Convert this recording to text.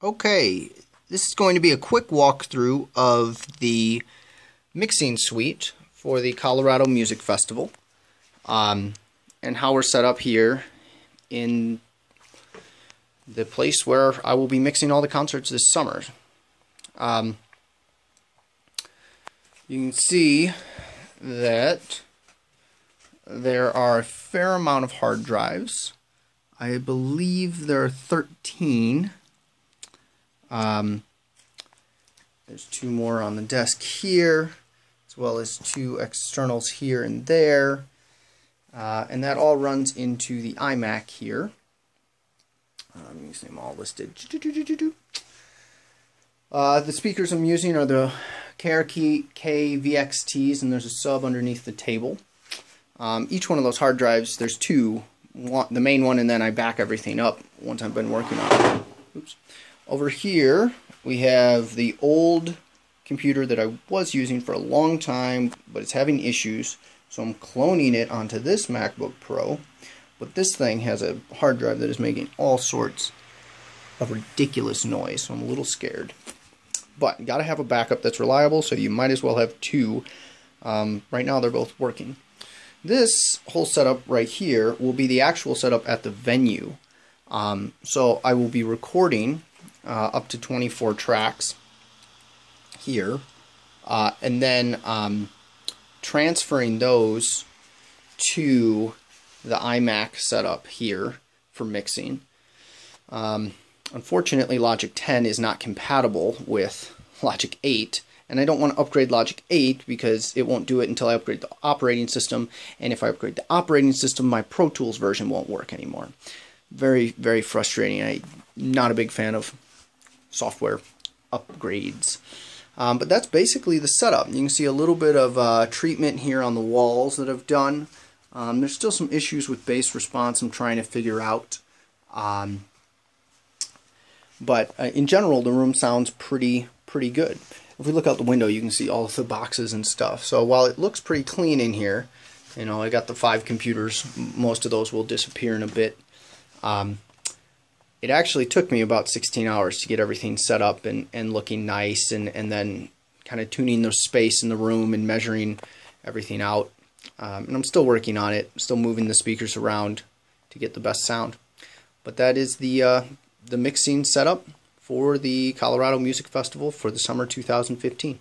Okay, this is going to be a quick walkthrough of the mixing suite for the Colorado Music Festival, and how we're set up here in the place where I will be mixing all the concerts this summer. You can see that there are a fair amount of hard drives. I believe there are 13. There's two more on the desk here, as well as two externals here and there, and that all runs into the iMac here. You can see them all listed. The speakers I'm using are the KRK VXTs, and there's a sub underneath the table. Each one of those hard drives, there's two. The main one, and then I back everything up once I've been working on it. Oops. Over here we have the old computer that I was using for a long time, but it's having issues, so I'm cloning it onto this MacBook Pro. But this thing has a hard drive that is making all sorts of ridiculous noise, so I'm a little scared. But you gotta have a backup that's reliable, so you might as well have two. Right now they're both working. This whole setup right here will be the actual setup at the venue. So I will be recording up to 24 tracks here, and then transferring those to the iMac setup here for mixing. Unfortunately, Logic 10 is not compatible with Logic 8, and I don't want to upgrade Logic 8 because it won't do it until I upgrade the operating system, and if I upgrade the operating system, my Pro Tools version won't work anymore. Very, very frustrating. I'm not a big fan of software upgrades. But that's basically the setup. You can see a little bit of treatment here on the walls that I've done. There's still some issues with bass response I'm trying to figure out. But in general, the room sounds pretty good. If we look out the window, you can see all of the boxes and stuff. So while it looks pretty clean in here, you know, I got the 5 computers. Most of those will disappear in a bit. It actually took me about 16 hours to get everything set up and looking nice, and then kind of tuning the space in the room and measuring everything out. And I'm still working on it, still moving the speakers around to get the best sound. But that is the mixing setup for the Colorado Music Festival for the summer 2015.